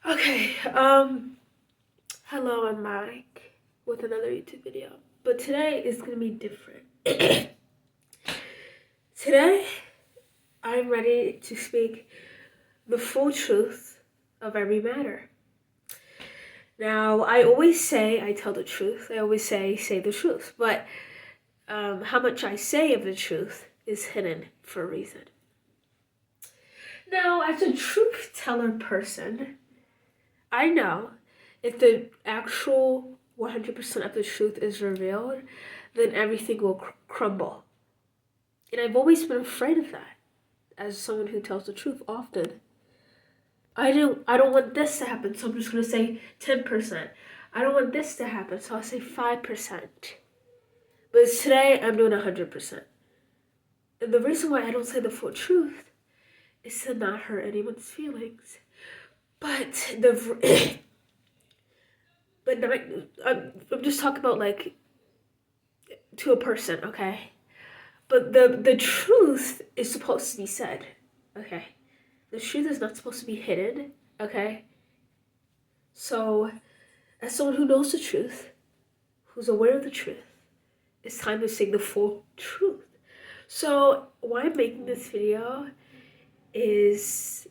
Okay, hello, I'm Mike with another YouTube video. But today is gonna be different. Today, I'm ready to speak the full truth of every matter. Now, I always say I tell the truth. I always say the truth. But how much I say of the truth is hidden for a reason. Now, as a truth teller person, I know if the actual 100% of the truth is revealed, then everything will crumble. And I've always been afraid of that as someone who tells the truth often. I don't want this to happen, so I'm just going to say 10%. I don't want this to happen, so I'll say 5%. But today I'm doing 100%. And the reason why I don't say the full truth is to not hurt anyone's feelings. But but not, I'm just talking about like to a person, okay? But the truth is supposed to be said, okay? The truth is not supposed to be hidden, okay? So, as someone who knows the truth, who's aware of the truth, it's time to say the full truth. So, why I'm making this video is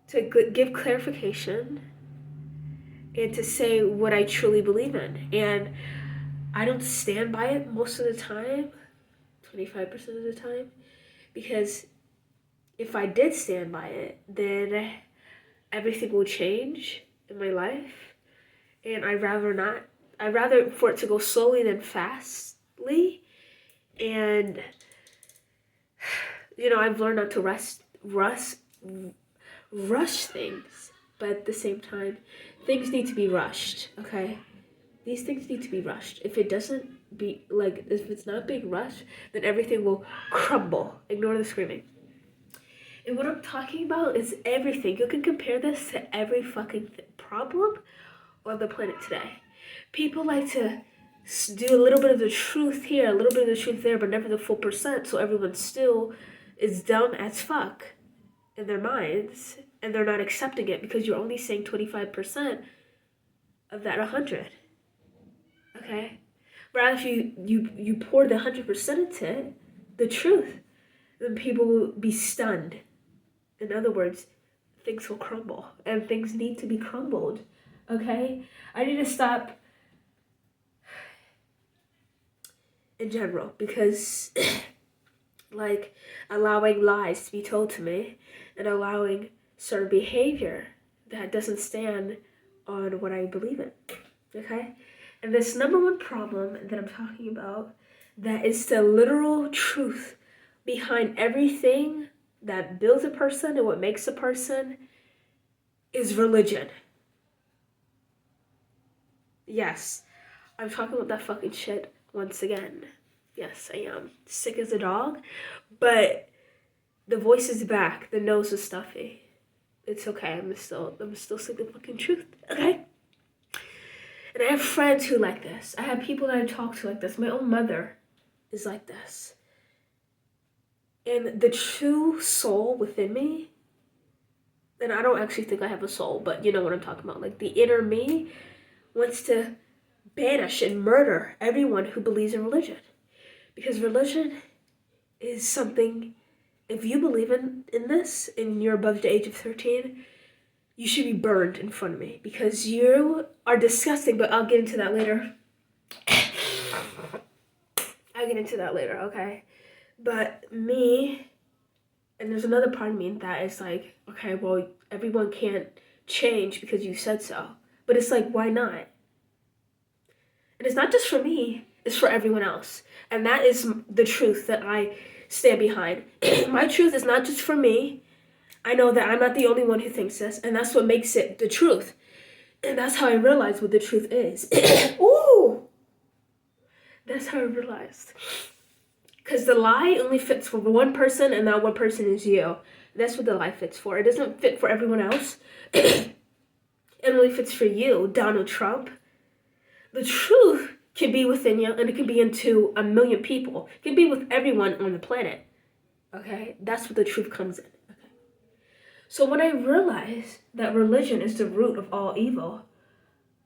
to give clarification and to say what I truly believe in. And I don't stand by it most of the time, 25% of the time, because if I did stand by it, then everything will change in my life. And I'd rather for it to go slowly than fastly. And, I've learned not to rush things. But at the same time, things need to be rushed, okay? These things need to be rushed. If it's not being rushed, then everything will crumble. Ignore the screaming. And what I'm talking about is everything. You can compare this to every fucking problem on the planet today. People like to do a little bit of the truth here, a little bit of the truth there, but never the full percent, so everyone still is dumb as fuck in their minds, and they're not accepting it because you're only saying 25% of that 100. Okay? Whereas if you pour the 100% into it, the truth, then people will be stunned. In other words, things will crumble, and things need to be crumbled. Okay? I need to stop in general because like allowing lies to be told to me and allowing certain behavior that doesn't stand on what I believe in. Okay? And this number one problem that I'm talking about, that is the literal truth behind everything that builds a person and what makes a person, is religion. Yes, I'm talking about that fucking shit once again. Yes, I am sick as a dog, but the voice is back. The nose is stuffy. It's okay. I'm still sick of fucking truth. Okay. And I have friends who like this. I have people that I talk to like this. My own mother is like this. And the true soul within me, and I don't actually think I have a soul, but you know what I'm talking about. Like the inner me wants to banish and murder everyone who believes in religion. Because religion is something, if you believe in this and you're above the age of 13, you should be burned in front of me because you are disgusting, but I'll get into that later. Okay? But me, and there's another part of me that is like, okay, well, everyone can't change because you said so. But it's like, why not? And it's not just for me, it's for everyone else. And that is the truth that I stand behind. My truth is not just for me. I know that I'm not the only one who thinks this, and that's what makes it the truth. And that's how I realized what the truth is. Ooh! That's how I realized. Because the lie only fits for one person, and that one person is you. That's what the lie fits for. It doesn't fit for everyone else. It only fits for you, Donald Trump. The truth can be within you, and it can be into 1 million people. It can be with everyone on the planet. Okay? That's what the truth comes in. Okay? So when I realized that religion is the root of all evil,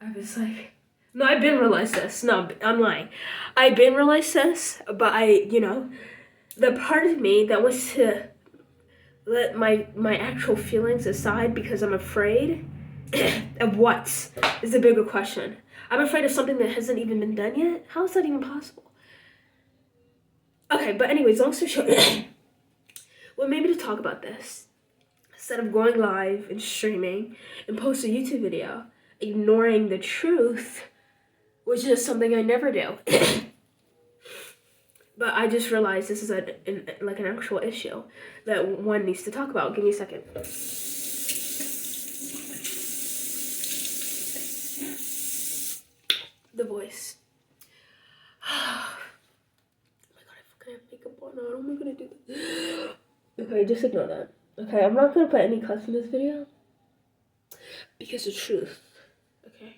I was like, no, I've been realized this. No, I'm lying. I've been realized this, but the part of me that wants to let my actual feelings aside because I'm afraid of what is the bigger question. I'm afraid of something that hasn't even been done yet. How is that even possible? Okay, but anyways, long story short, what made me to talk about this, instead of going live and streaming and post a YouTube video, ignoring the truth, which is something I never do. But I just realized this is an actual issue that one needs to talk about. Give me a second. The voice. Oh my god, I fucking have makeup on. How am I gonna do this? Okay, just ignore that. Okay, I'm not gonna put any cuts in this video because the truth. Okay,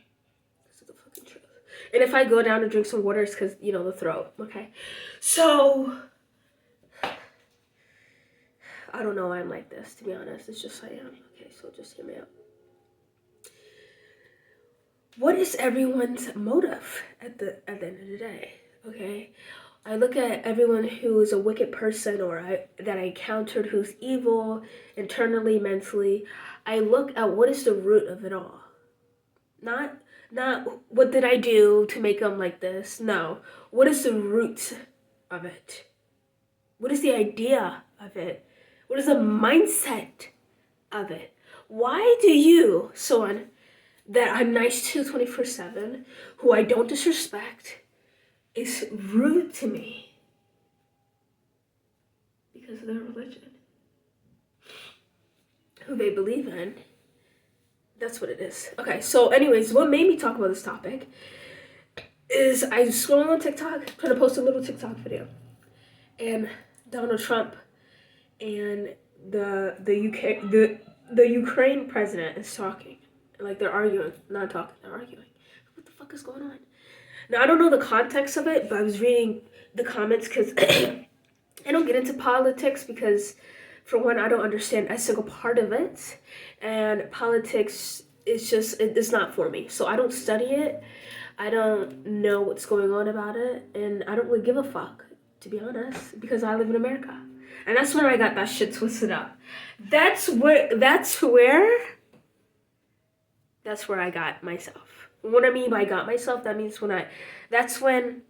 because of the fucking truth. And if I go down to drink some water, it's because the throat. Okay, so I don't know why I'm like this. To be honest, it's just I am. Okay, so just hear me out. What is everyone's motive at the end of the day? Okay, I look at everyone who is a wicked person that I encountered who's evil internally, mentally. I look at what is the root of it all. Not what did I do to make them like this. No, what is the root of it? What is the idea of it? What is the mindset of it? Why do you, someone that I'm nice to 24/7, who I don't disrespect, is rude to me because of their religion, who they believe in? That's what it is. Okay, so anyways, what made me talk about this topic is I was scrolling on TikTok, trying to post a little TikTok video, and Donald Trump and the Ukraine president is talking. Like, they're arguing, not talking, they're arguing. What the fuck is going on? Now, I don't know the context of it, but I was reading the comments because I don't get into politics because, for one, I don't understand a single part of it. And politics it's not for me. So I don't study it. I don't know what's going on about it. And I don't really give a fuck, to be honest, because I live in America. And that's where I got that shit twisted up. That's where I got myself. What I mean by got myself, that means that's when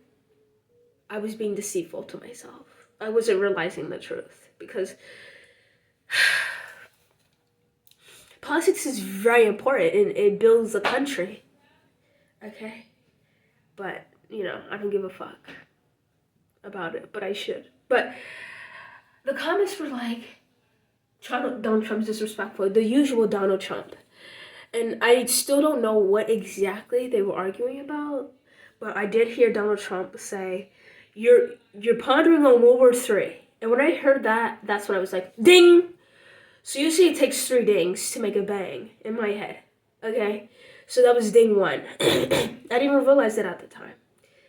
I was being deceitful to myself. I wasn't realizing the truth because politics is very important and it builds a country. Okay? But, I don't give a fuck about it, but I should. But the comments were like, Donald Trump's disrespectful, the usual Donald Trump. And I still don't know what exactly they were arguing about, but I did hear Donald Trump say, you're pondering on World War III. And when I heard that, that's when I was like, ding! So usually it takes 3 dings to make a bang in my head, okay? So that was ding 1. I didn't even realize that at the time.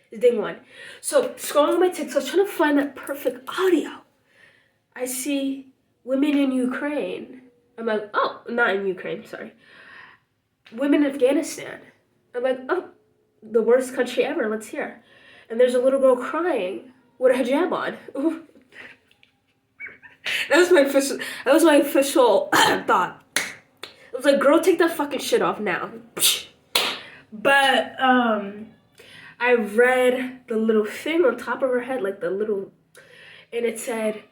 It's ding 1. So scrolling my TikTok, trying to find that perfect audio. I see women in Ukraine. I'm like, oh, not in Ukraine, sorry. Women in Afghanistan. I'm like, oh, the worst country ever, let's hear. And there's a little girl crying with a hijab on. That was my official thought. I was like, girl, take that fucking shit off now. But I read the little thing on top of her head, like and it said,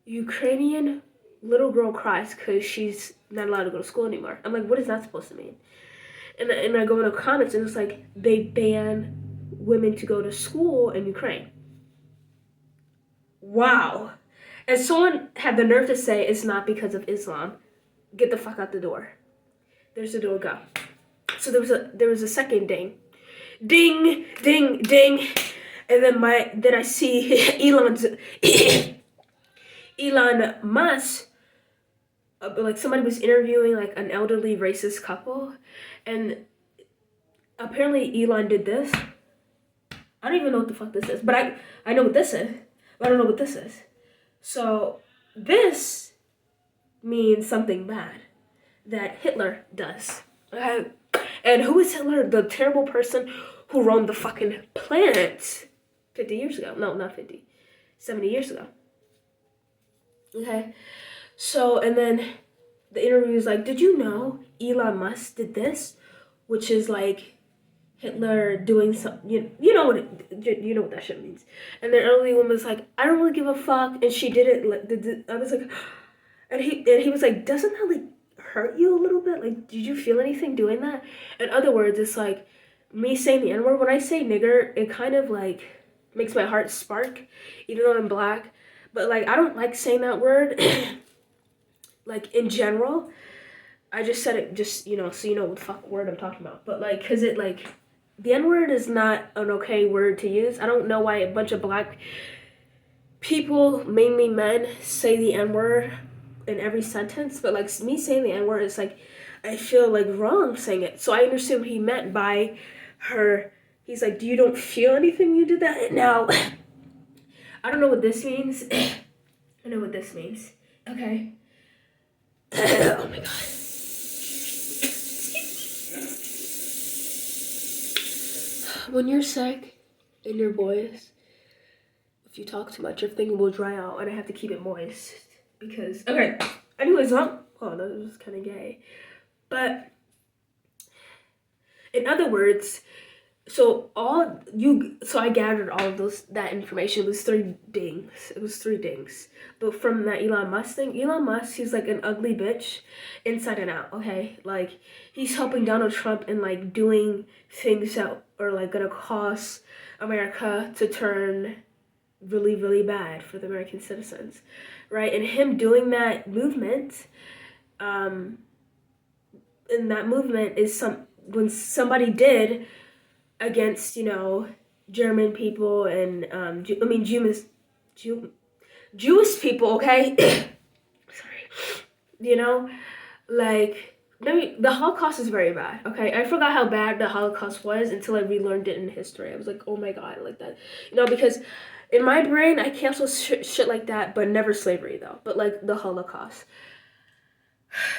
Ukrainian little girl cries because she's not allowed to go to school anymore. I'm like, what is that supposed to mean? And I go in the comments and it's like, they ban women to go to school in Ukraine. Wow. And someone had the nerve to say it's not because of Islam. Get the fuck out the door. There's the door, go. So there was a second ding. Ding, ding, ding. And then I see Elon Musk, like somebody was interviewing like an elderly racist couple, and apparently Elon did this. I don't even know what the fuck this is, but I know what this is, but I don't know what this is. So this means something bad that Hitler does. Okay? And who is Hitler? The terrible person who roamed the fucking planet 50 years ago. No, not 50. 70 years ago. Okay? So, and then the interview is like, did you know Elon Musk did this? Which is like Hitler doing some, you know what that shit means. And the elderly woman was like, I don't really give a fuck, and she did it. I was like, and he was like, doesn't that like hurt you a little bit? Like, did you feel anything doing that? In other words, it's like me saying the N-word. When I say nigger, it kind of like makes my heart spark, even though I'm black. But like, I don't like saying that word. Like in general, I just said it just so you know what the fuck word I'm talking about. But like, cause it like. The N-word is not an okay word to use. I don't know why a bunch of black people, mainly men, say the N-word in every sentence. But like me saying the N-word is like, I feel like wrong saying it. So I understand what he meant by her. He's like, you don't feel anything when you did that? Now, I don't know what this means. I know what this means. Okay. Oh my God. When you're sick in your voice, if you talk too much, everything will dry out, and I have to keep it moist because. Okay. Anyways, that was kind of gay, but in other words, so I gathered all of that information. It was 3 dings. But from that Elon Musk thing, Elon Musk, he's like an ugly bitch inside and out, okay? Like, he's helping Donald Trump and like doing things that are like gonna cause America to turn really, really bad for the American citizens, right? And him doing that movement, and that movement is when somebody did against, German people and, Jewish people, okay? Sorry. Like, maybe the Holocaust is very bad, okay? I forgot how bad the Holocaust was until I relearned it in history. I was like, oh my God, like that. Because in my brain, I cancel shit like that, but never slavery, though. But, like, the Holocaust.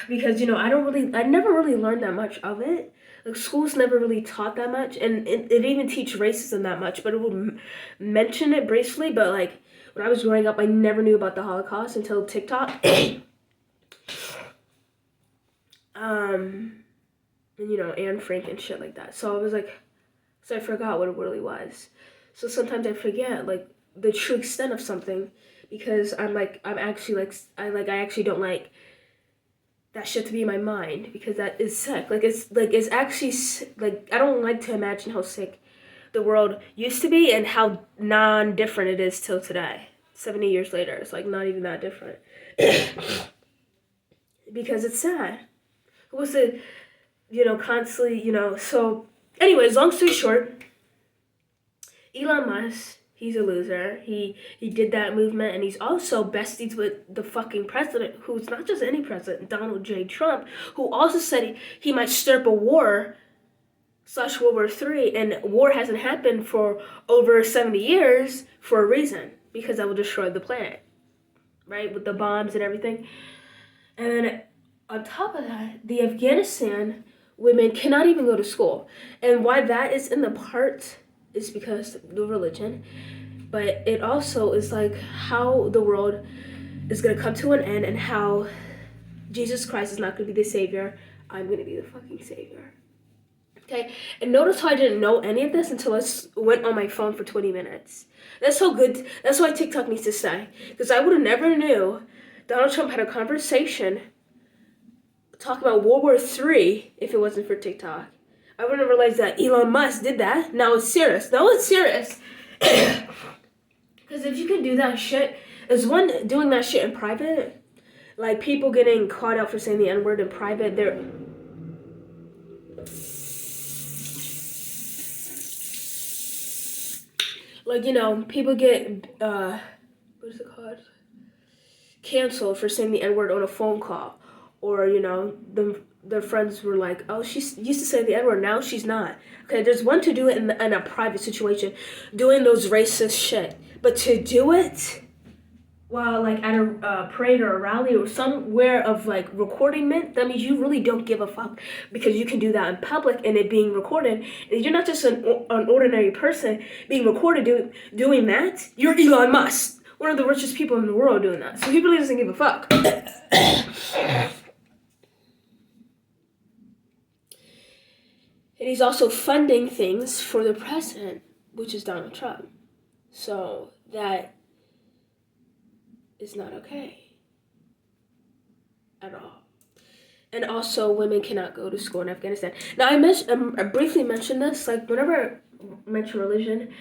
Because, I never really learned that much of it. Like, schools never really taught that much, and it didn't even teach racism that much, but it would mention it briefly. But like when I was growing up, I never knew about the Holocaust until TikTok. And Anne Frank and shit like that. So I was like, I forgot what it really was. So sometimes I forget like the true extent of something because I actually don't like that shit to be in my mind because that is sick. It's actually like I don't like to imagine how sick the world used to be and how non-different it is till today. 70 years later, it's like not even that different. Because it's sad. It was constantly, so anyways, long story short, Elon Musk, he's a loser. He did that movement, and he's also besties with the fucking president, who's not just any president, Donald J. Trump, who also said he might stir up a war / World War III, and war hasn't happened for over 70 years for a reason, because that will destroy the planet, right, with the bombs and everything. And then on top of that, the Afghanistan women cannot even go to school, and why that is in the part is because of the religion, but it also is like how the world is going to come to an end and how Jesus Christ is not going to be the savior. I'm going to be the fucking savior. Okay, and notice how I didn't know any of this until I went on my phone for 20 minutes. That's so good. That's why TikTok needs to stay, because I would have never knew Donald Trump had a conversation talking about World War III if it wasn't for TikTok. I wouldn't have realized that Elon Musk did that. Now it's serious. Because if you can do that shit, is one doing that shit in private, like people getting caught out for saying the N-word in private, they're like, people get what is it called? Canceled for saying the N-word on a phone call, or their friends were like, oh, she used to say the N-word, now she's not. Okay, there's one to do it in a private situation, doing those racist shit. But to do it while like at a parade or a rally or somewhere of like recording meant, that means you really don't give a fuck because you can do that in public and it being recorded. And you're not just an ordinary person being recorded doing that. You're Elon Musk, one of the richest people in the world doing that. So he really doesn't give a fuck. And he's also funding things for the president, which is Donald Trump. So that is not okay at all. And also, women cannot go to school in Afghanistan. Now, I briefly mentioned this, like whenever I mention religion,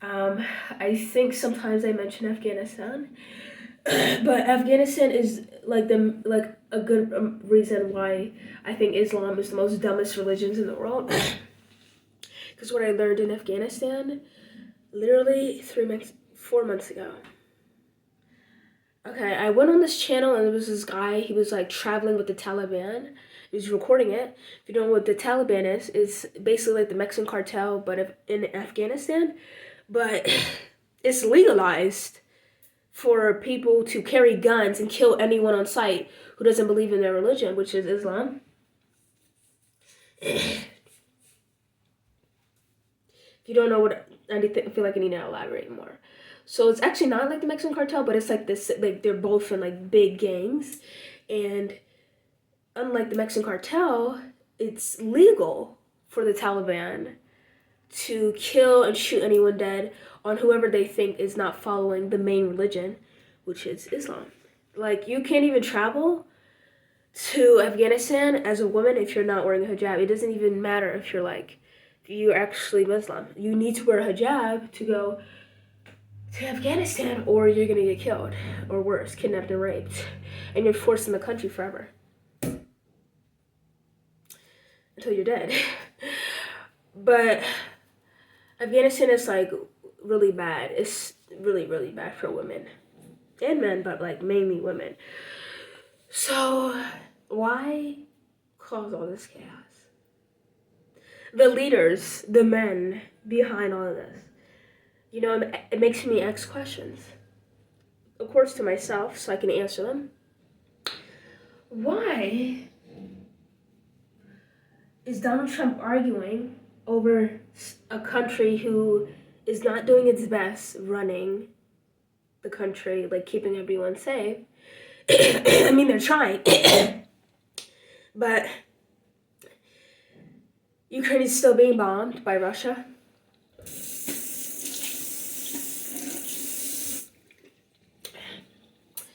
I think sometimes I mention Afghanistan, but Afghanistan is like a good reason why I think Islam is the most dumbest religions in the world. Because what I learned in Afghanistan, literally 4 months ago. Okay, I went on this channel and there was this guy, he was like traveling with the Taliban. He was recording it. If you don't know what the Taliban is, it's basically like the Mexican cartel, but in Afghanistan. But it's legalized for people to carry guns and kill anyone on sight who doesn't believe in their religion, which is Islam. If you don't know what, I feel like I need to elaborate more. So it's actually not like the Mexican cartel, but it's like this, like they're both in like big gangs. And unlike the Mexican cartel, it's legal for the Taliban to kill and shoot anyone dead on whoever they think is not following the main religion, which is Islam. Like, you can't even travel to Afghanistan as a woman if you're not wearing a hijab. It doesn't even matter if you're actually Muslim. You need to wear a hijab to go to Afghanistan, or you're gonna get killed, or worse, kidnapped and raped, and you're forced in the country forever until you're dead. But Afghanistan is like really bad. It's really, really bad for women and men, but like mainly women. So why cause all this chaos? The leaders, the men behind all of this, you know, it makes me ask questions. Of course, to myself, so I can answer them. Why is Donald Trump arguing over a country who is not doing its best running the country, like keeping everyone safe? I mean, they're trying. But Ukraine is still being bombed by Russia.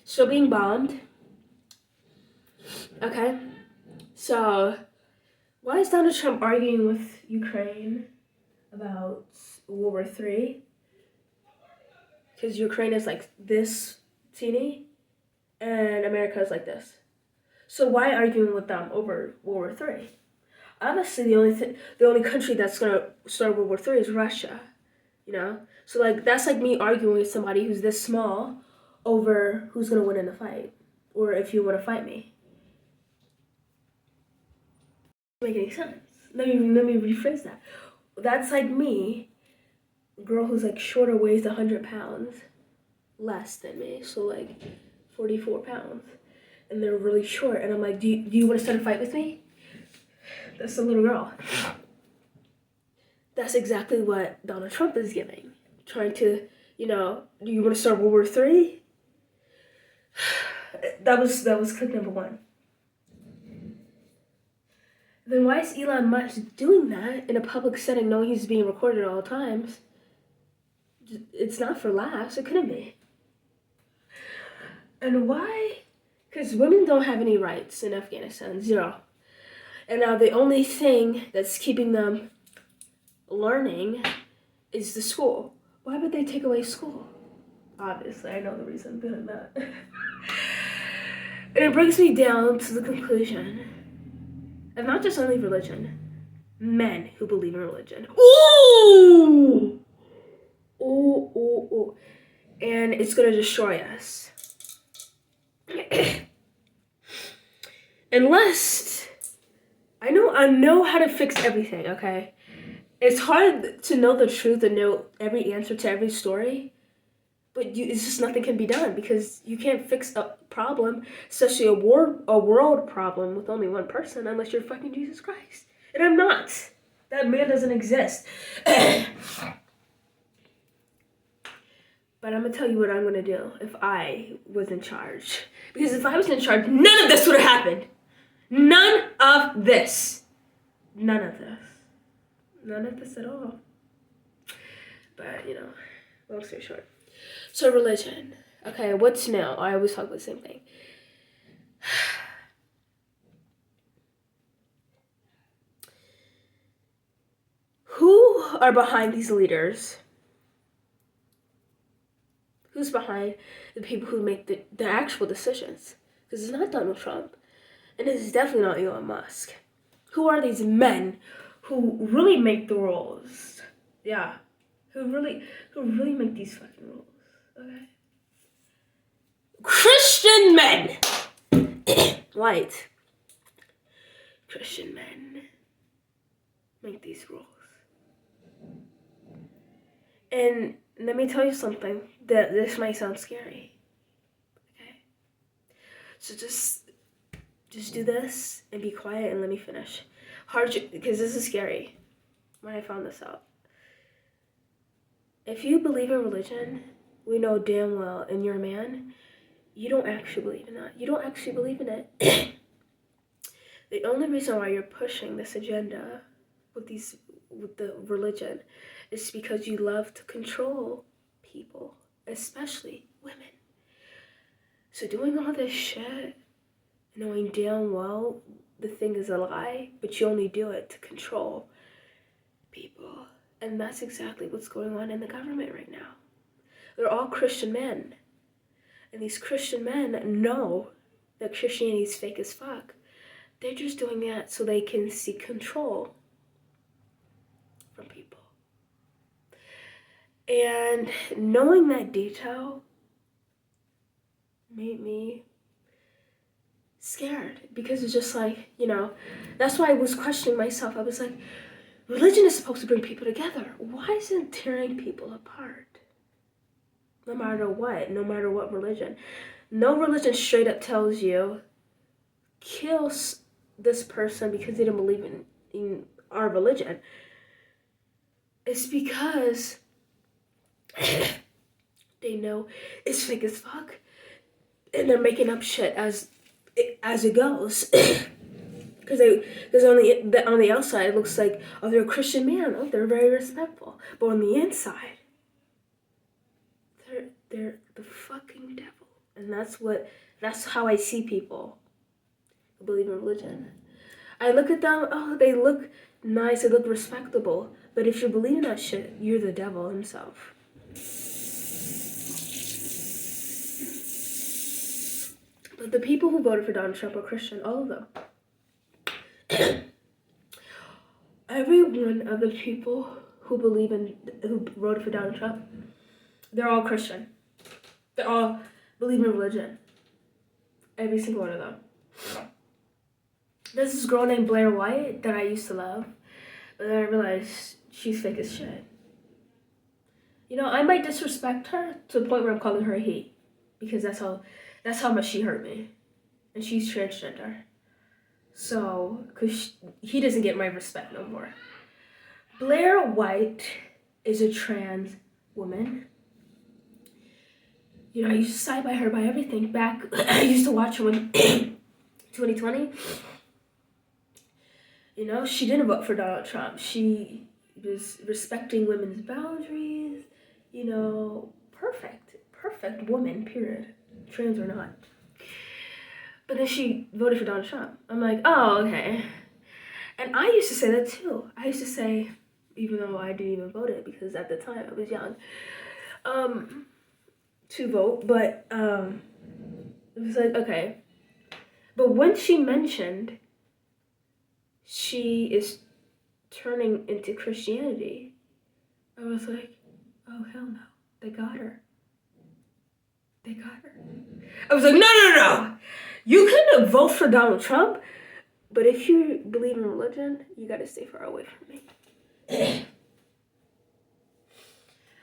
Still being bombed. Okay. So, why is Donald Trump arguing with Ukraine about World War III? Because Ukraine is like this teeny, and America is like this. So why arguing with them over World War III? Obviously, the only country that's gonna start World War III is Russia. You know, so like that's like me arguing with somebody who's this small over who's gonna win in the fight, or if you want to fight me. Doesn't make any sense. Let me rephrase that. That's like me, a girl who's like shorter, weighs 100 pounds less than me, so like 44 pounds, and they're really short, and I'm like, do you want to start a fight with me? That's a little girl. That's exactly what Donald Trump is giving, trying to, you know, do you want to start World War III? That was clip number one. Then why is Elon Musk doing that in a public setting, knowing he's being recorded at all times? It's not for laughs. It couldn't be. And why? Because women don't have any rights in Afghanistan. Zero. And now the only thing that's keeping them learning is the school. Why would they take away school? Obviously, I know the reason behind that. And it brings me down to the conclusion of not just only religion, men who believe in religion. Ooh! Ooh, ooh, ooh. And it's gonna destroy us. Unless I know how to fix everything, okay? It's hard to know the truth and know every answer to every story, But it's just nothing can be done because you can't fix a problem, especially a world problem with only one person, unless you're fucking Jesus Christ. And I'm not. That man doesn't exist. But I'm gonna tell you what I'm gonna do if I was in charge. Because if I was in charge, none of this would have happened. None of this. None of this. None of this at all. But, long story short. So religion. Okay, what's new? I always talk about the same thing. Who are behind these leaders? Who's behind the people who make the actual decisions? Because it's not Donald Trump. And it's definitely not Elon Musk. Who are these men who really make the rules? Yeah. Who really make these fucking rules. Okay. Christian men. White. Christian men make these rules. And let me tell you something. That this might sound scary. Okay. So just do this and be quiet and let me finish. Because this is scary. When I found this out. If you believe in religion, we know damn well, and you're a man, you don't actually believe in that. You don't actually believe in it. The only reason why you're pushing this agenda with the religion is because you love to control people, especially women. So doing all this shit, knowing damn well the thing is a lie, but you only do it to control people. And that's exactly what's going on in the government right now. They're all Christian men. And these Christian men know that Christianity is fake as fuck. They're just doing that so they can seek control from people. And knowing that detail made me scared. Because it's just like, that's why I was questioning myself. I was like, religion is supposed to bring people together. Why is it tearing people apart? No matter what religion. No religion straight up tells you, kill this person because they don't believe in our religion. It's because they know it's fake as fuck. And they're making up shit as it goes. Because on the outside it looks like, oh, they're a Christian man, oh, they're very respectful, but on the inside, they're the fucking devil, and that's how I see people who believe in religion. I look at them, oh, they look nice, they look respectable, but if you believe in that shit, you're the devil himself. But the people who voted for Donald Trump are Christian, all of them. Every one of the people who voted for Donald Trump, they're all Christian. They all believe in religion. Every single one of them. There's this girl named Blair White that I used to love, but then I realized she's fake as shit. I might disrespect her to the point where I'm calling her a he, because that's how much she hurt me, and she's transgender. So, because he doesn't get my respect no more. Blair White is a trans woman. I used to side by her by everything. Back, I used to watch her in 2020. She didn't vote for Donald Trump. She was respecting women's boundaries. Perfect woman, period. Trans or not. But then she voted for Donald Trump. I'm like, oh, okay. And I used to say that too. I used to say, even though I didn't even vote it, because at the time I was young, to vote. But it was like, okay. But when she mentioned she is turning into Christianity, I was like, oh, hell no. They got her. I was like, no. You can vote for Donald Trump, but if you believe in religion, you gotta stay far away from me.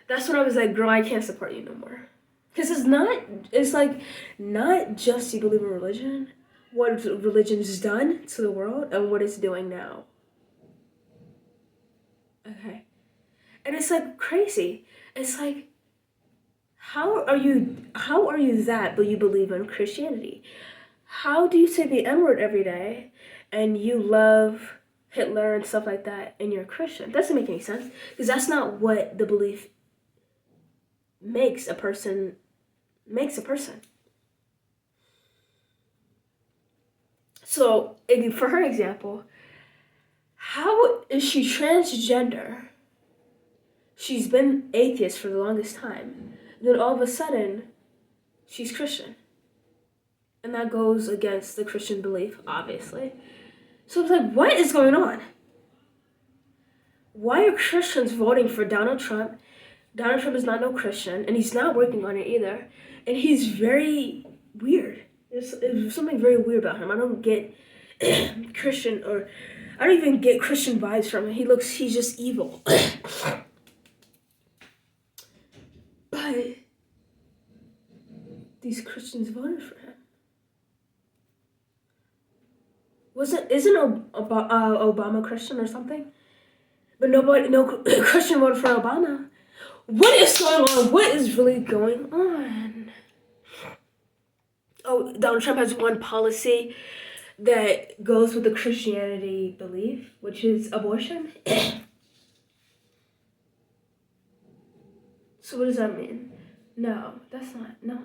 That's when I was like, girl, I can't support you no more. Because it's like not just you believe in religion, what religion's done to the world and what it's doing now. Okay. And it's like crazy. It's like, how are you that but you believe in Christianity? How do you say the N-word every day and you love Hitler and stuff like that and you're a Christian? That doesn't make any sense. Because that's not what the belief makes a person. So, for her example, how is she transgender? She's been atheist for the longest time. Then all of a sudden, she's Christian. And that goes against the Christian belief, obviously. So it's like, what is going on? Why are Christians voting for Donald Trump? Donald Trump is not no Christian, and he's not working on it either. And he's very weird. There's something very weird about him. I don't get Christian, or I don't even get Christian vibes from him. He's just evil. But these Christians voted for him. Isn't Obama Christian or something? But no Christian voted for Obama. What is going on? What is really going on? Oh, Donald Trump has one policy that goes with the Christianity belief, which is abortion. So what does that mean? No, that's not, no.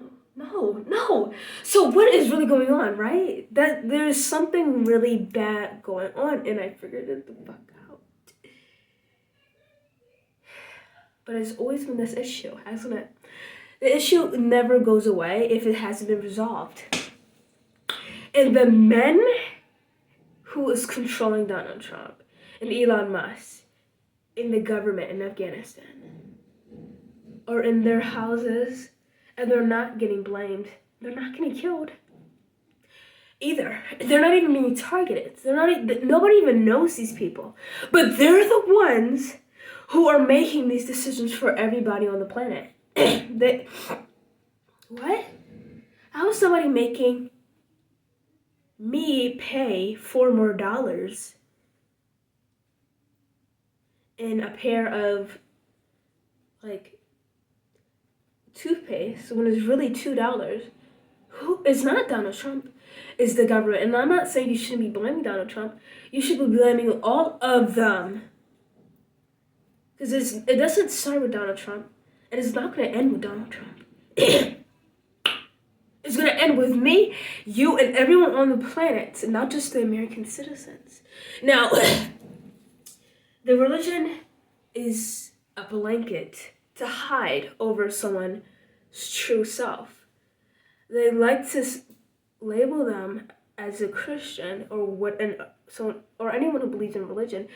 So what is really going on, right? That there's something really bad going on, and I figured it the fuck out. But it's always been this issue, hasn't it? The issue never goes away if it hasn't been resolved. And the men who is controlling Donald Trump and Elon Musk in the government in Afghanistan are in their houses, and they're not getting blamed. They're not getting killed either. They're not even being targeted. Nobody even knows these people. But they're the ones who are making these decisions for everybody on the planet. What? How is somebody making me pay $4 more in a pair of, like, toothpaste when it's really $2? Who is not Donald Trump? Is the government. And I'm not saying you shouldn't be blaming Donald Trump. You should be blaming all of them. Because it doesn't start with Donald Trump, and it's not going to end with Donald Trump. It's going to end with me, you, and everyone on the planet, not just the American citizens. Now, the religion is a blanket to hide over someone's true self. They like to label them as a Christian or anyone who believes in religion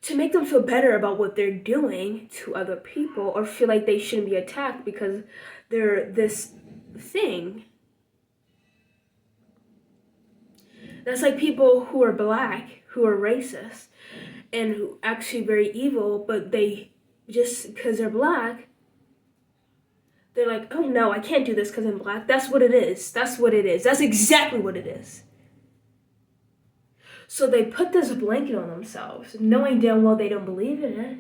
to make them feel better about what they're doing to other people, or feel like they shouldn't be attacked because they're this thing. That's like people who are black, who are racist, and who actually very evil, but they just because they're black, they're like, oh no, I can't do this because I'm black. That's what it is. That's exactly what it is. So they put this blanket on themselves, knowing damn well they don't believe in it.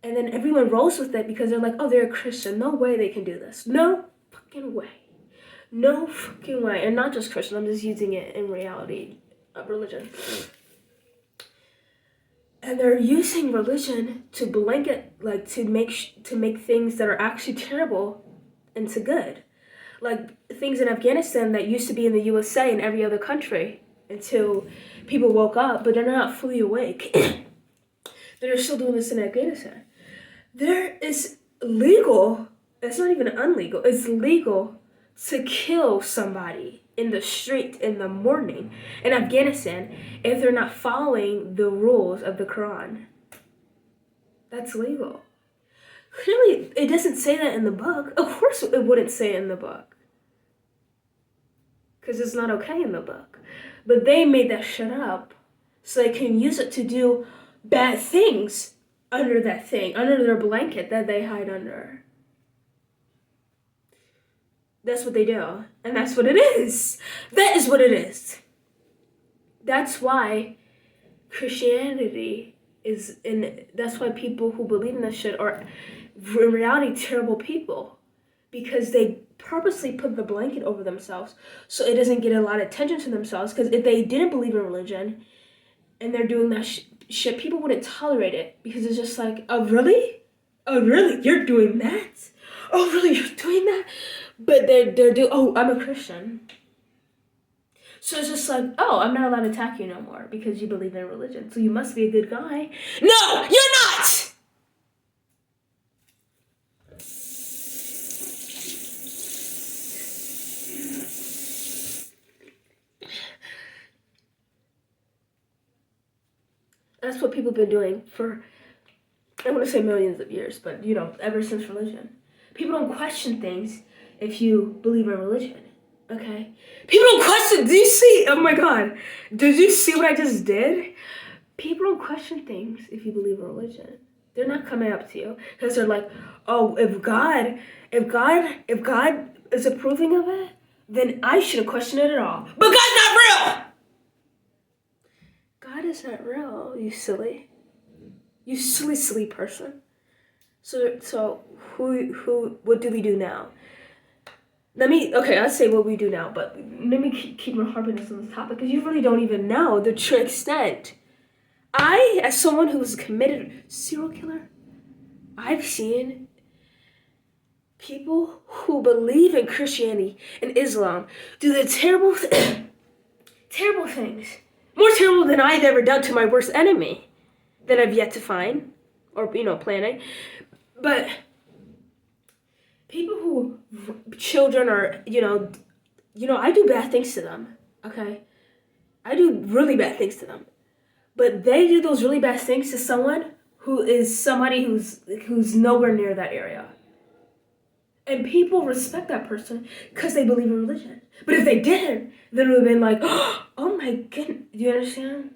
And then everyone rolls with it because they're like, oh, they're a Christian. No way they can do this. No fucking way. No fucking way. And not just Christian. I'm just using it in reality of religion. And they're using religion to blanket, like, to make things that are actually terrible into good. Like things in Afghanistan that used to be in the USA and every other country until people woke up, but they're not fully awake. They're still doing this in Afghanistan. There is legal, it's not even illegal, it's legal to kill somebody in the street in the morning in Afghanistan if they're not following the rules of the Quran. That's legal. Clearly, it doesn't say that in the book. Of course it wouldn't say it in the book. Because it's not okay in the book. But they made that shit up so they can use it to do bad things under that thing, under their blanket that they hide under. That's what they do. And that's what it is. That is what it is. That's why Christianity is that's why people who believe in this shit are in reality terrible people. Because they purposely put the blanket over themselves so it doesn't get a lot of attention to themselves. Because if they didn't believe in religion and they're doing that shit, people wouldn't tolerate it. Because it's just like, oh really? Oh really? You're doing that? Oh really? You're doing that? But I'm a Christian. So it's just like, oh, I'm not allowed to attack you no more because you believe in religion. So you must be a good guy. No, you're not! That's what people have been doing for, I want to say millions of years, but ever since religion. People don't question things if you believe in religion. Okay? People don't question. Do you see? Oh my God. Did you see what I just did? People don't question things if you believe in religion. They're not coming up to you because they're like, oh, if God is approving of it, then I shouldn't question it at all. But God's not real! God is not real, you silly. You silly person. So what do we do now? I'll say what we do now, but let me keep harping this on this topic because you really don't even know the true extent. I, as someone who was a committed serial killer, I've seen people who believe in Christianity and Islam do the terrible things. More terrible than I've ever done to my worst enemy that I've yet to find or, planning. But people who, children are, I do bad things to them, okay? I do really bad things to them. But they do those really bad things to someone who is somebody who's nowhere near that area. And people respect that person because they believe in religion. But if they didn't, then it would have been like, oh my goodness. Do you understand?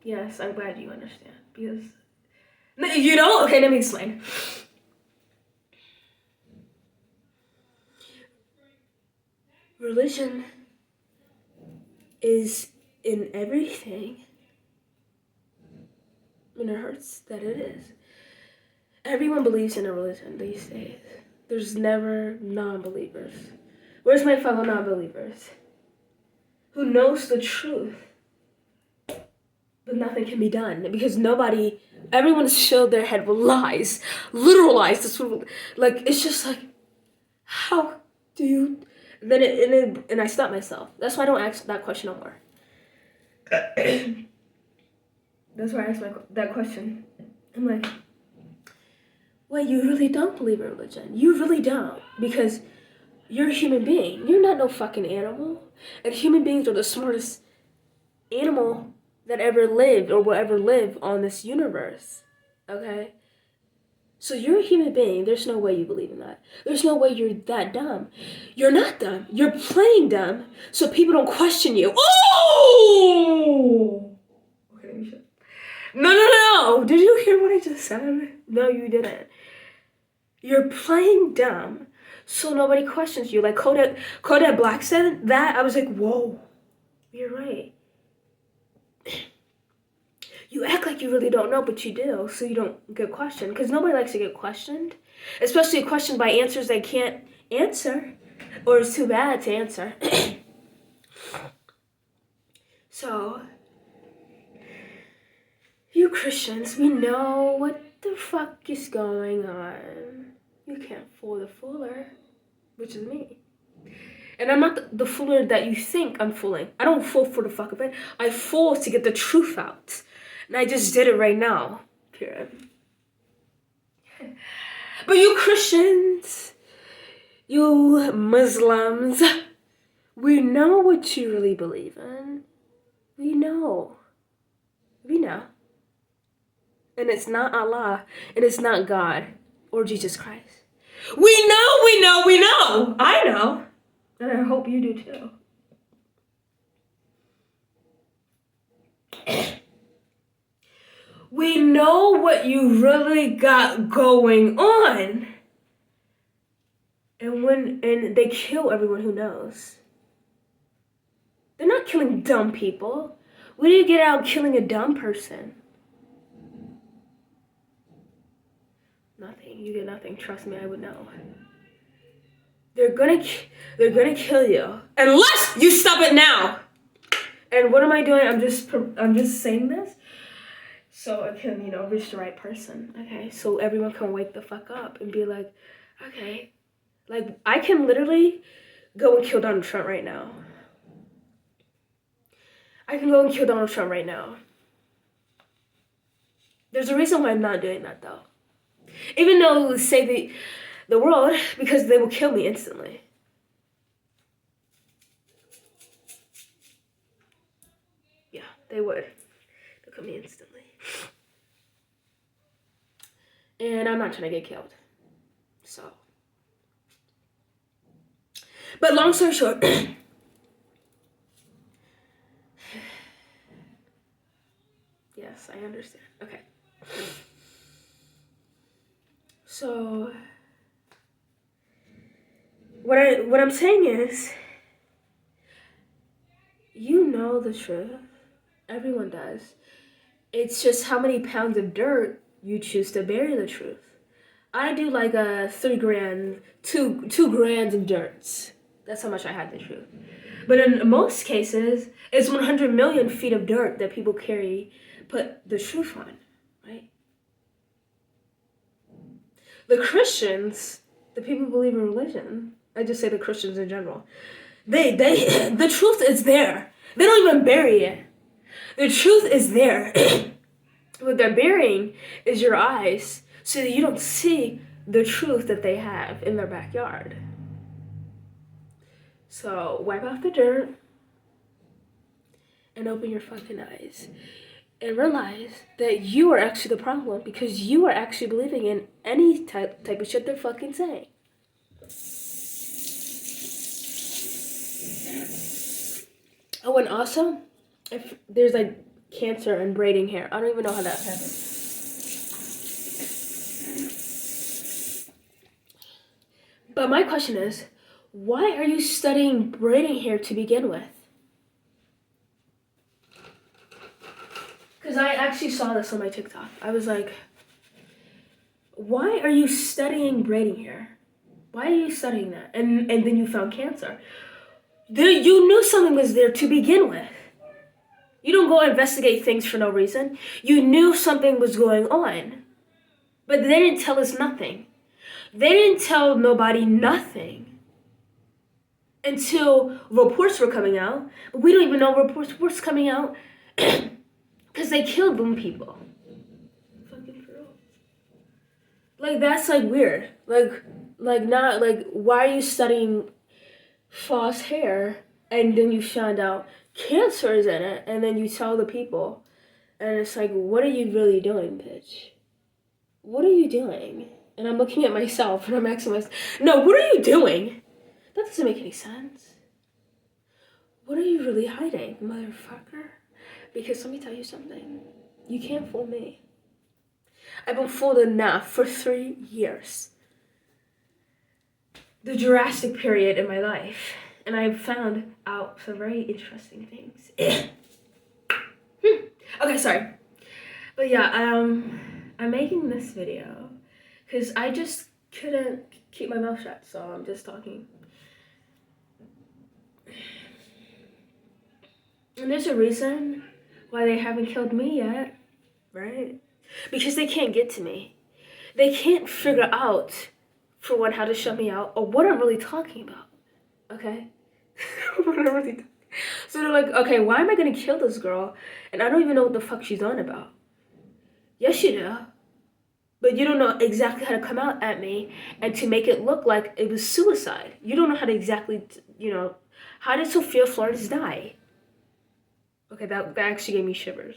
Yes, I'm glad you understand. Because, you don't? Okay, let me explain. Religion is in everything. And it hurts that it is. Everyone believes in a religion these days. There's never non-believers. Where's my fellow non-believers? Who knows the truth? But nothing can be done because everyone's filled their head with lies. Literal lies. It's just like, how do you... And I stop myself. That's why I don't ask that question no more. That's why I ask that question. I'm like, wait, you really don't believe in religion. You really don't. Because you're a human being. You're not no fucking animal. And human beings are the smartest animal that ever lived or will ever live on this universe. Okay? So you're a human being. There's no way you believe in that. There's no way you're that dumb. You're not dumb. You're playing dumb so people don't question you. Oh! Okay, let me shut. No. Did you hear what I just said? No, you didn't. You're playing dumb so nobody questions you. Like Kodak Black said that. I was like, whoa. You're right. You act like you really don't know, but you do, so you don't get questioned. Because nobody likes to get questioned. Especially questioned by answers they can't answer. Or it's too bad to answer. So, you Christians, we know what the fuck is going on. You can't fool the fooler, which is me. And I'm not the fooler that you think I'm fooling. I don't fool for the fuck of it. I fool to get the truth out. And I just did it right now. Period. But you Christians, you Muslims, we know what you really believe in. We know. And it's not Allah. And it's not God. Or Jesus Christ. We know. I know. And I hope you do too. We know what you really got going on. And they kill everyone who knows. They're not killing dumb people. When do you get out killing a dumb person? Nothing. You get nothing. Trust me, I would know. They're gonna kill you unless you stop it now. And what am I doing? I'm just saying this so I can, reach the right person. Okay, so everyone can wake the fuck up and be like, okay, like I can literally go and kill Donald Trump right now. I can go and kill Donald Trump right now. There's a reason why I'm not doing that though. Even though it would save the world, because they will kill me instantly. Yeah, they would. They'll kill me instantly. And I'm not trying to get killed. So. But long story short. Yes, I understand. Okay. So what I'm saying is, you know the truth. Everyone does. It's just how many pounds of dirt you choose to bury the truth. I do like a 3 grand, 2 grand of dirt. That's how much I had the truth. But in most cases, it's 100 million feet of dirt that people put the truth on, right? The Christians, the people who believe in religion, I just say the Christians in general, the truth is there. They don't even bury it. The truth is there. What they're burying is your eyes so that you don't see the truth that they have in their backyard. So wipe off the dirt and open your fucking eyes and realize that you are actually the problem because you are actually believing in any type of shit they're fucking saying. Oh, and also, if there's like cancer and braiding hair, I don't even know how that happens. But my question is, why are you studying braiding hair to begin with? Because I actually saw this on my TikTok. I was like, why are you studying braiding hair? Why are you studying that? And then you found cancer. You knew something was there to begin with. You don't go investigate things for no reason. You knew something was going on. But they didn't tell us nothing. They didn't tell nobody nothing until reports were coming out. But we don't even know reports coming out because they killed them people. Fucking for real. Like, that's like weird. Like not like, why are you studying false hair and then you found out cancer is in it and then you tell the people and it's like, what are you really doing, bitch? What are you doing? And I'm looking at myself and I'm asking myself, no, what are you doing? That doesn't make any sense. What are you really hiding, motherfucker? Because let me tell you something. You can't fool me. I've been fooled enough for 3 years. The Jurassic period in my life. And I've found out some very interesting things. Okay, sorry. But yeah, I'm making this video because I just couldn't keep my mouth shut, so I'm just talking. And there's a reason why they haven't killed me yet, right? Because they can't get to me. They can't figure out, for one, how to shut me out or what I'm really talking about, okay? What I'm really talking. So they're like, okay, why am I gonna kill this girl and I don't even know what the fuck she's on about? Yes, you do. But you don't know exactly how to come out at me and to make it look like it was suicide. You don't know how to exactly, how did Sophia Flores die? Okay, that actually gave me shivers.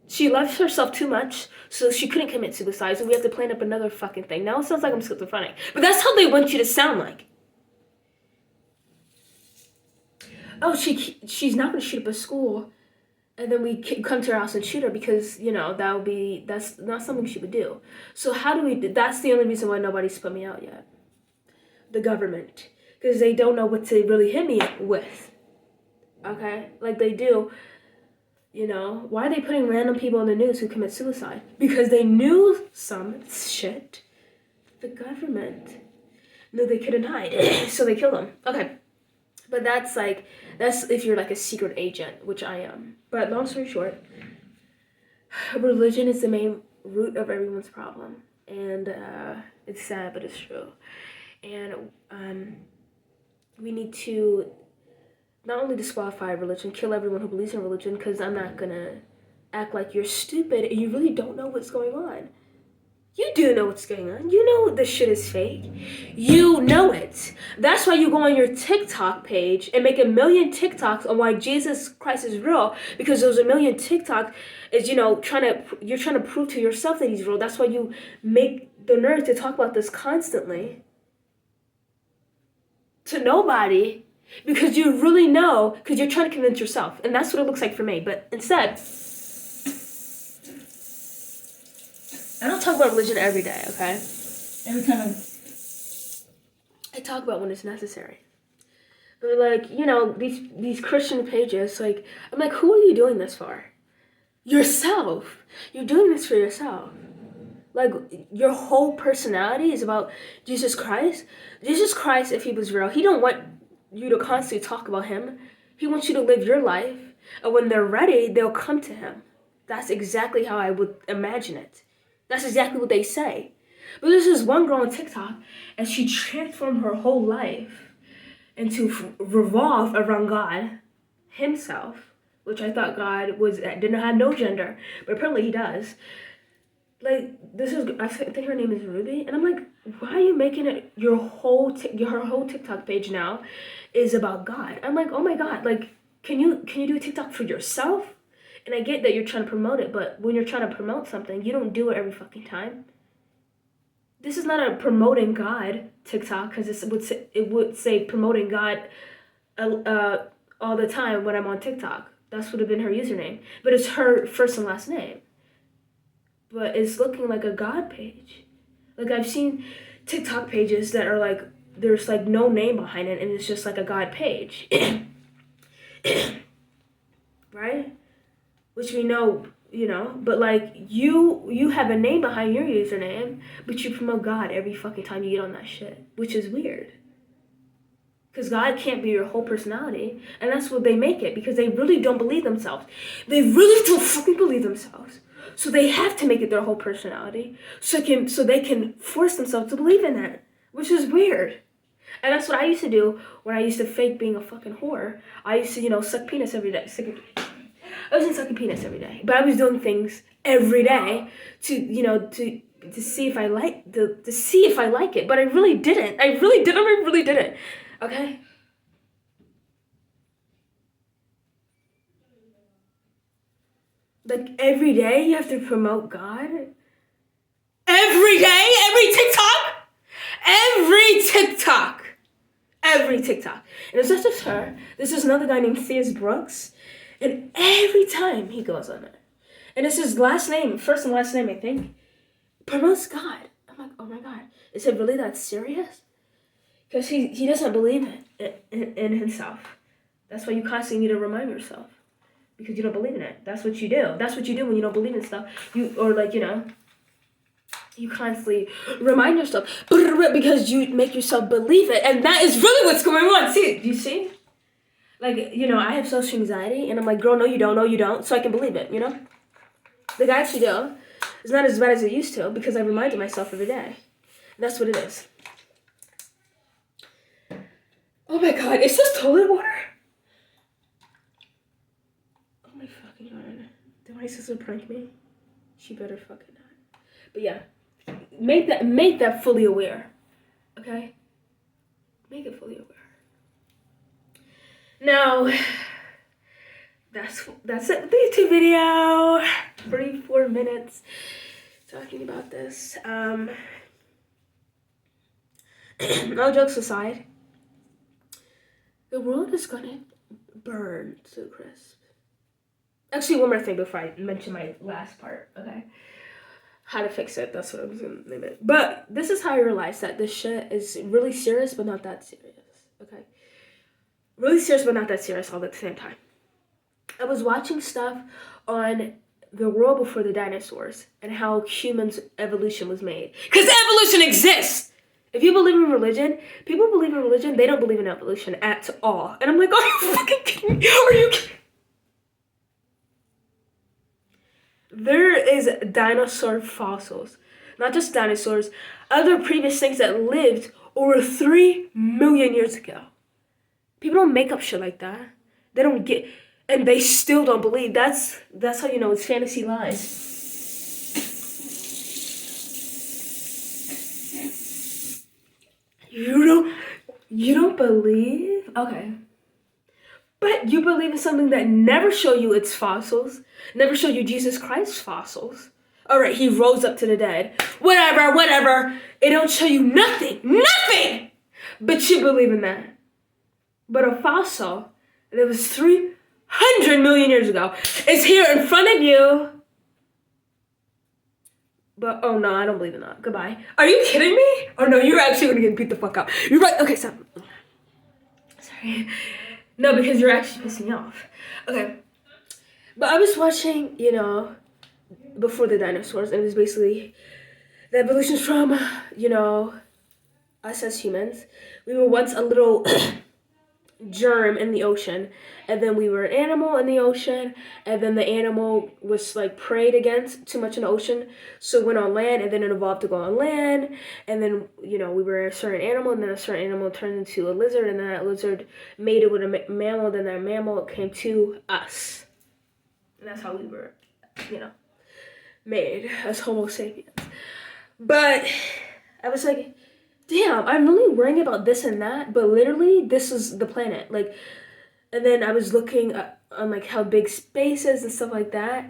She loved herself too much, so she couldn't commit suicide, so we have to plan up another fucking thing. Now it sounds like I'm schizophrenic, but that's how they want you to sound like. Oh, she's not gonna shoot up a school and then we come to her house and shoot her because that's not something she would do. So how do we? That's the only reason why nobody's put me out yet. The government, because they don't know what to really hit me with. Okay, like they do. Why are they putting random people in the news who commit suicide? Because they knew some shit. The government knew they couldn't hide, so they killed them. Okay, but that's if you're like a secret agent, which I am. But long story short, religion is the main root of everyone's problem, and it's sad, but it's true. And we need to not only disqualify religion, kill everyone who believes in religion, because I'm not gonna act like you're stupid and you really don't know what's going on. You do know what's going on. You know this shit is fake. You know it. That's why you go on your TikTok page and make 1 million TikToks on why Jesus Christ is real, because those 1 million TikToks is, you're trying to prove to yourself that he's real. That's why you make the nerve to talk about this constantly to nobody. Because you really know, because you're trying to convince yourself. And that's what it looks like for me. But instead, I don't talk about religion every day, okay? Every time I talk about when it's necessary. But these Christian pages, I'm like, who are you doing this for? Yourself. You're doing this for yourself. Your whole personality is about Jesus Christ. Jesus Christ, if he was real, he don't want you to constantly talk about him. He wants you to live your life, and when they're ready, they'll come to him. That's exactly how I would imagine it. That's exactly what they say. But there's this one girl on TikTok, and she transformed her whole life into revolve around God himself, which I thought God didn't have no gender, but apparently he does. I think her name is Ruby, and I'm like, why are you making it her whole TikTok page now is about God? I'm like, oh my God, can you do a TikTok for yourself? And I get that you're trying to promote it, but when you're trying to promote something, you don't do it every fucking time. This is not a promoting God TikTok, because it would say promoting God all the time when I'm on TikTok. That's would have been her username, but it's her first and last name. But it's looking like a God page. I've seen TikTok pages that are there's no name behind it, and it's just like a God page. Right? Which we know, but you have a name behind your username, but you promote God every fucking time you get on that shit, which is weird. Because God can't be your whole personality, and that's what they make it, because they really don't believe themselves. They really don't fucking believe themselves. So they have to make it their whole personality, so they can force themselves to believe in that, which is weird. And that's what I used to do when I used to fake being a fucking whore. I used to, suck penis every day. I wasn't sucking penis every day, but I was doing things every day to see if I like it. But I really didn't. I really didn't. Okay. Every day you have to promote God. Every day, every TikTok. And it's not just her. This is another guy named Theus Brooks. And every time he goes on it, and it's his last name, first and last name, I think, promotes God. I'm like, oh my God, is it really that serious? Because he doesn't believe in himself. That's why you constantly need to remind yourself, because you don't believe in it. That's what you do. That's what you do when you don't believe in stuff. You constantly remind yourself because you make yourself believe it, and that is really what's going on. See, do you see? I have social anxiety, and I'm like, girl, no, you don't, so I can believe it, I actually do. It's not as bad as it used to, because I reminded myself every day. And that's what it is. Oh my God, is this toilet water? Oh my fucking God. Did my sister prank me? She better fucking not. But yeah, make that fully aware, okay? Make it fully aware. Now, that's it with the YouTube video. 34 minutes talking about this. No jokes aside, the world is gonna burn to a crisp. Actually, one more thing before I mention my last part, okay? How to fix it, that's what I was gonna name it. But this is how I realized that this shit is really serious, but not that serious, okay? Really serious, but not that serious all at the same time. I was watching stuff on the world before the dinosaurs and how humans' evolution was made. Because evolution exists! If you believe in religion, people believe in religion, they don't believe in evolution at all. And I'm like, are you fucking kidding me? Are you kidding? There is dinosaur fossils. Not just dinosaurs, other previous things that lived over 3 million years ago. People don't make up shit like that. They don't get, and they still don't believe. That's how you know it's fantasy lies. You don't believe? Okay. But you believe in something that never show you its fossils, never show you Jesus Christ's fossils. All right, he rose up to the dead. Whatever. It don't show you nothing. But you believe in that. But a fossil that was 300 million years ago is here in front of you. But, oh no, I don't believe in that. Goodbye. Are you kidding me? Oh no, you're actually gonna get beat the fuck up. You're right. Okay, stop. Sorry. No, because you're actually pissing me off. Okay. But I was watching, before the dinosaurs, and it was basically the evolution from, us as humans. We were once a little germ in the ocean, and then we were an animal in the ocean, and then the animal was like preyed against too much in the ocean, so it went on land, and then it evolved to go on land, and then we were a certain animal, and then a certain animal turned into a lizard, and then that lizard mated with a mammal, then that mammal came to us, and that's how we were made as Homo sapiens. But I was like, damn, I'm really worrying about this and that, but literally this is the planet. Like, and then I was looking on like how big space is and stuff like that,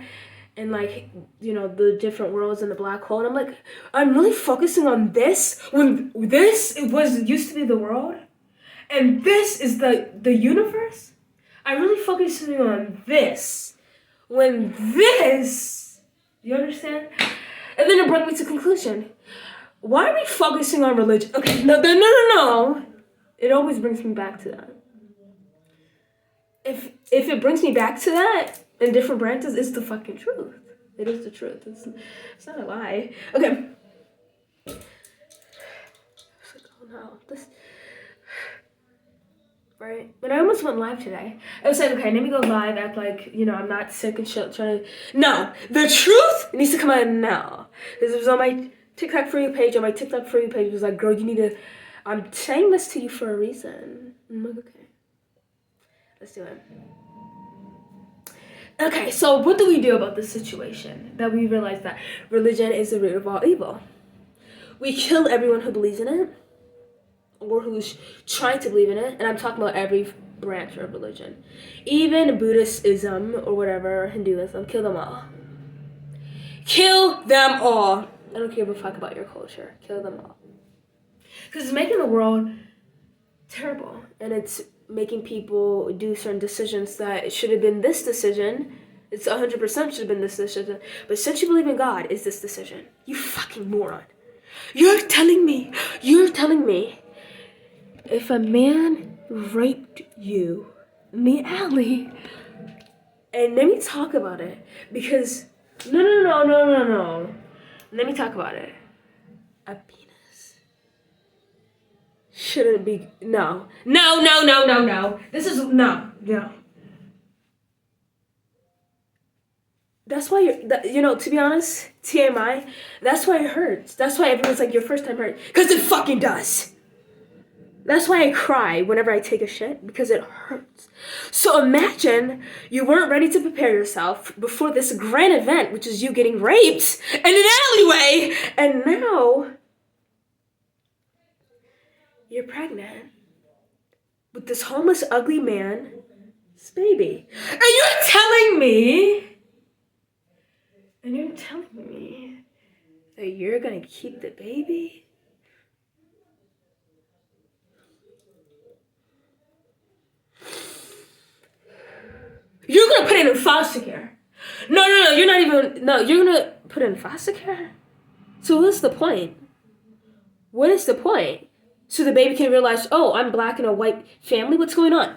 and like the different worlds in the black hole, and I'm like, I'm really focusing on this when this used to be the world, and this is the universe. I'm really focusing on this when this, you understand? And then it brought me to conclusion. Why are we focusing on religion? Okay, no. It always brings me back to that. If it brings me back to that in different branches, it's the fucking truth. It is the truth. It's not a lie. Okay. It's like, oh no, this. Right? But I almost went live today. I was like, okay, let me go live, act like, I'm not sick and shit, trying to... No! The truth needs to come out now. Because it was on my TikTok For You page, it was like, girl, you need to... I'm saying this to you for a reason. I'm like, okay. Let's do it. Okay, so what do we do about this situation? That we realize that religion is the root of all evil. We kill everyone who believes in it, or who's trying to believe in it, and I'm talking about every branch of religion. Even Buddhism or whatever, Hinduism, kill them all. Kill them all. I don't give a fuck about your culture. Kill them all. Because it's making the world terrible, and it's making people do certain decisions that it should have been this decision. It's 100% should have been this decision. But since you believe in God, it's this decision. You fucking moron. You're telling me if a man raped you in the alley, and let me talk about it, because no. Let me talk about it. A penis shouldn't be, no. This is, no. That's why to be honest, TMI, that's why it hurts. That's why everyone's like, your first time hurt. Because it fucking does. That's why I cry whenever I take a shit, because it hurts. So imagine you weren't ready to prepare yourself before this grand event, which is you getting raped in an alleyway, and now you're pregnant with this homeless, ugly man's baby. And you're telling me that you're gonna keep the baby? You're gonna put it in foster care. No, you're not even, no, you're gonna put in foster care? So what's the point? What is the point? So the baby can realize, oh, I'm black in a white family, what's going on?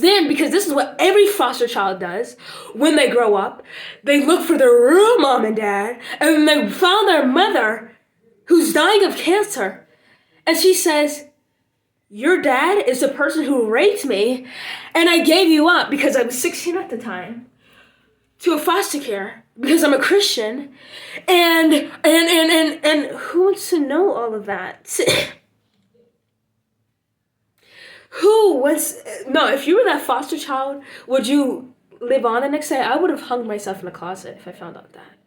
Then, because this is what every foster child does when they grow up, they look for their real mom and dad, and they found their mother who's dying of cancer. And she says, your dad is the person who raped me, and I gave you up because I was 16 at the time to a foster care because I'm a Christian. And who wants to know all of that? If you were that foster child, would you live on the next day? I would have hung myself in the closet if I found out that.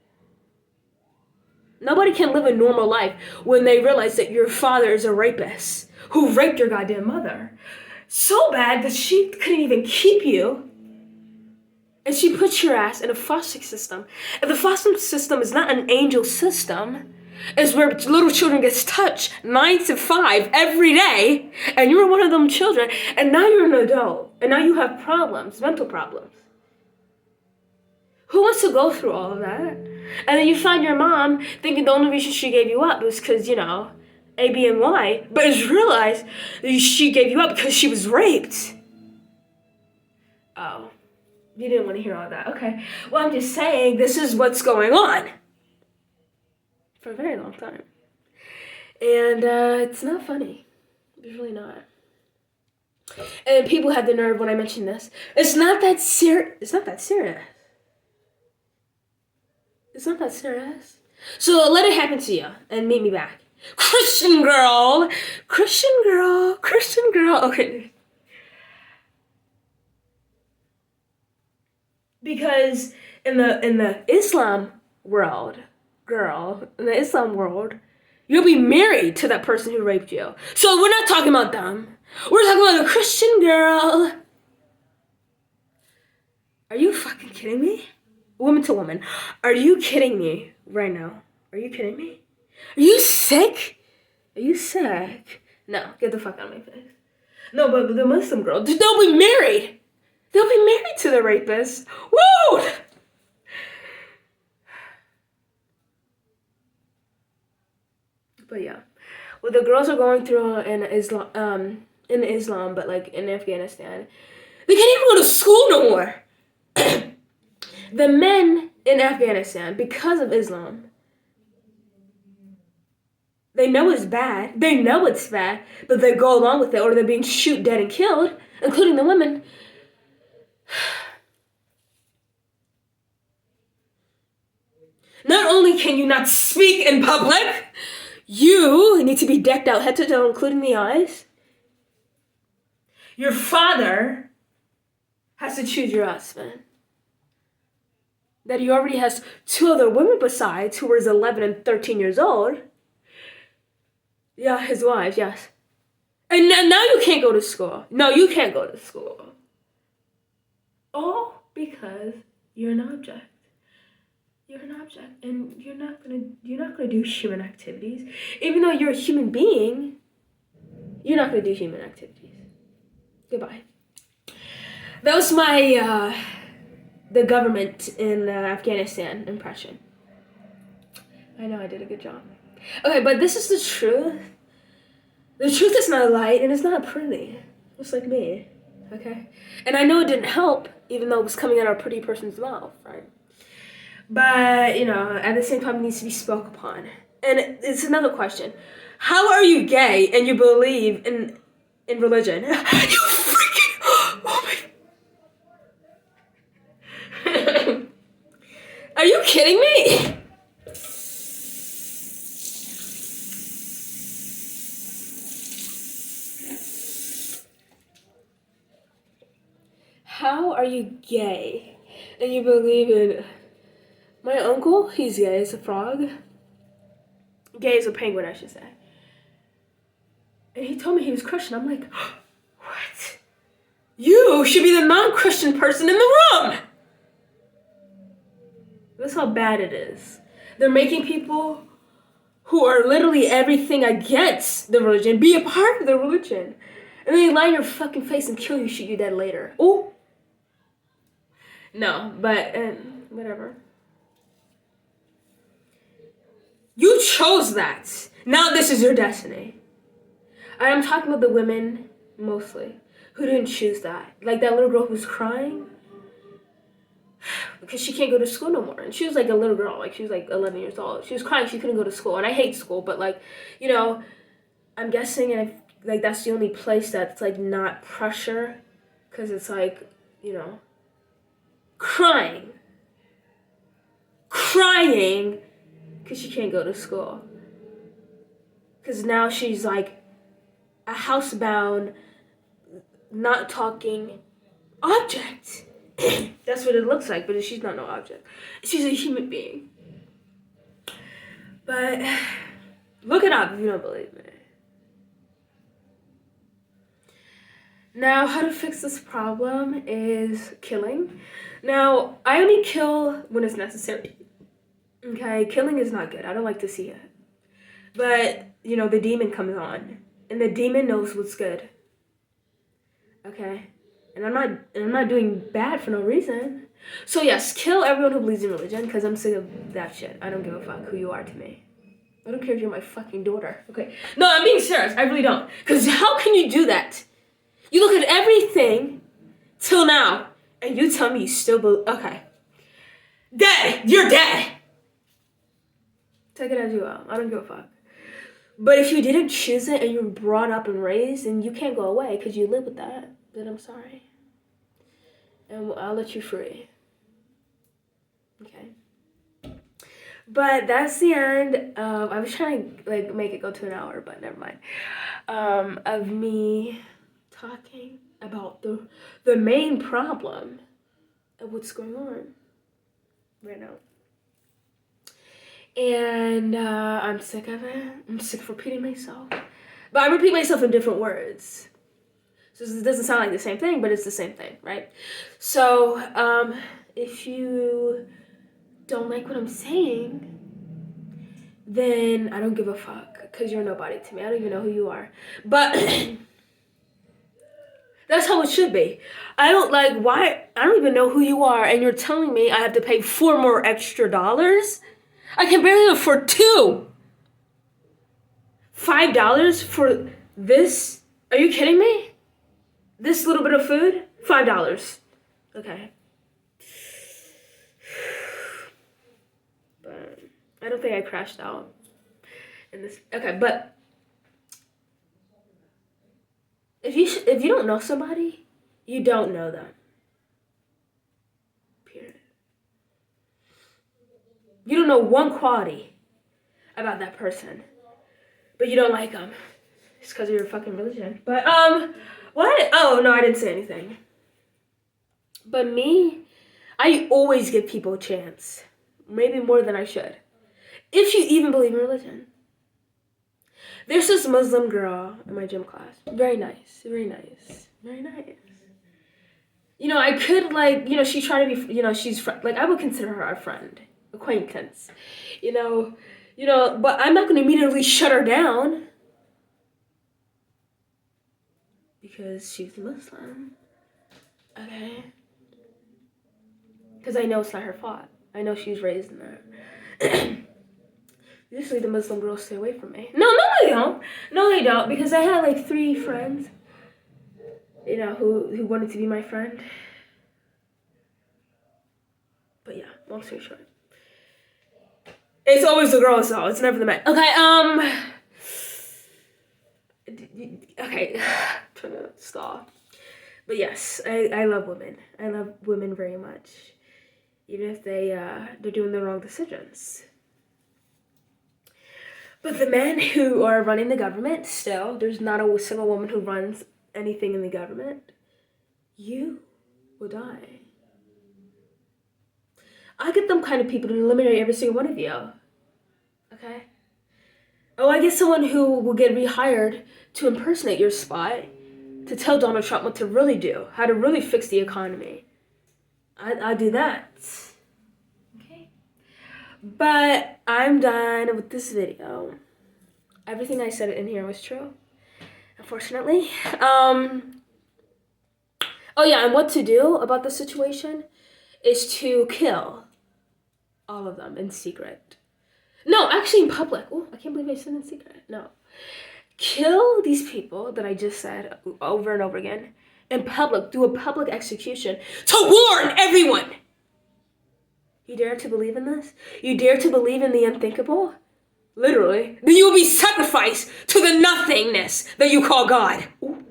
Nobody can live a normal life when they realize that your father is a rapist who raped your goddamn mother. So bad that she couldn't even keep you. And she put your ass in a foster system. And the foster system is not an angel system. It's where little children gets touched 9 to 5 every day. And you're one of them children. And now you're an adult. And now you have problems, mental problems. Who wants to go through all of that? And then you find your mom thinking the only reason she gave you up was because, A, B, and Y. But it's realized that she gave you up because she was raped. Oh. You didn't want to hear all that. Okay. Well, I'm just saying this is what's going on. For a very long time. And it's not funny. It's really not. And people had the nerve when I mentioned this. It's not that serious. It's not that serious. It's not that serious. So let it happen to you and meet me back. Christian girl. Christian girl. Christian girl. Okay. Because in the Islam world, you'll be married to that person who raped you. So we're not talking about them. We're talking about a Christian girl. Are you fucking kidding me? Woman to woman. Are you kidding me right now? Are you kidding me? Are you sick? Are you sick? No, get the fuck out of my face. No, but the Muslim girl, they'll be married. They'll be married to the rapist. Woo! But yeah, what the girls are going through in Islam, but like in Afghanistan, they can't even go to school no more. The men in Afghanistan, because of Islam, they know it's bad. They know it's bad, but they go along with it, or they're being shot dead and killed, including the women. Not only can you not speak in public, you need to be decked out head to toe, including the eyes. Your father has to choose your husband. That he already has 2 other women besides, who was 11 and 13 years old. Yeah, his wives, yes. And now you can't go to school. No, you can't go to school. All because you're an object. You're an object, and you're not gonna do human activities. Even though you're a human being, you're not gonna do human activities. Goodbye. That was my the government in Afghanistan impression. I know I did a good job. Okay, but this is the truth. The truth is not light, and it's not pretty. Just like me. Okay? And I know it didn't help, even though it was coming out of a pretty person's mouth, right? But, at the same time, it needs to be spoke upon. And it's another question. How are you gay and you believe in religion? You freaking... Oh my... Are you kidding me? How are you gay and you believe in... My uncle, he's gay as a frog. Gay as a penguin, I should say. And he told me he was Christian. I'm like, what? You should be the non-Christian person in the room! That's how bad it is. They're making people who are literally everything against the religion be a part of the religion. And then they lie in your fucking face and kill you, shoot you dead later. Oh. No, but whatever. You chose that. Now this is your destiny. I'm talking about the women, mostly, who didn't choose that. Like that little girl who was crying because she can't go to school no more. And she was like a little girl, like she was like 11 years old. She was crying she couldn't go to school. And I hate school, but like, you know, I'm guessing and like that's the only place that's like not pressure because it's like, you know, crying because she can't go to school. Because now she's like a housebound, not talking object. That's what it looks like, but she's not no object. She's a human being. But look it up if you don't believe me. Now, how to fix this problem is killing. Now, I only kill when it's necessary. Okay, killing is not good. I don't like to see it. But, you know, the demon comes on. And the demon knows what's good. Okay? And I'm not doing bad for no reason. So yes, kill everyone who believes in religion, because I'm sick of that shit. I don't give a fuck who you are to me. I don't care if you're my fucking daughter. Okay? No, I'm being serious. I really don't. Because how can you do that? You look at everything till now, and you tell me you still believe. Okay. Dead! You're dead! Take it as you will. I don't give a fuck. But if you didn't choose it and you were brought up and raised, and you can't go away because you live with that, then I'm sorry. And I'll let you free. Okay. But that's the end of, I was trying to like make it go to an hour, but never mind. Of me talking about the main problem of what's going on right now. And I'm sick of it. I'm sick of repeating myself. But I repeat myself in different words. So it doesn't sound like the same thing, but it's the same thing, right? So if you don't like what I'm saying, then I don't give a fuck, because you're nobody to me. I don't even know who you are. But that's how it should be. I don't even know who you are, and you're telling me I have to pay $4 more extra. I can barely afford $2. $5 for this? Are you kidding me? This little bit of food? $5. Okay. But I don't think I crashed out in this. Okay, but if you don't know somebody, you don't know them. Period. You don't know one quality about that person, but you don't like them. It's because of your fucking religion. But what? Oh no, I didn't say anything. But me, I always give people a chance, maybe more than I should, if you even believe in religion. There's this Muslim girl in my gym class. Very nice, very nice, very nice. You know, I could like, you know, she's trying to be, you know, she's like, I would consider her a friend, acquaintance, you know, but I'm not going to immediately shut her down because she's Muslim, okay? Because I know it's not her fault. I know she was raised in that. Usually the Muslim girls stay away from me. No, they don't. No, they don't, because I had like 3 friends, you know, who wanted to be my friend. But yeah, long story short. It's always the girls though, it's never the men. Okay, okay, trying to stall. But yes, I love women. I love women very much. Even if they're doing the wrong decisions. But the men who are running the government, still, there's not a single woman who runs anything in the government. You will die. I get them kind of people to eliminate every single one of you. Okay? Oh, I get someone who will get rehired to impersonate your spot, to tell Donald Trump what to really do, how to really fix the economy. I do that. Okay? But I'm done with this video. Everything I said in here was true, unfortunately. Oh yeah, and what to do about the situation is to kill all of them in secret. No, actually in public. Oh, I can't believe I said in secret. No. Kill these people that I just said over and over again in public, do a public execution to warn everyone. You dare to believe in this? You dare to believe in the unthinkable? Literally. Then you will be sacrificed to the nothingness that you call God. Ooh.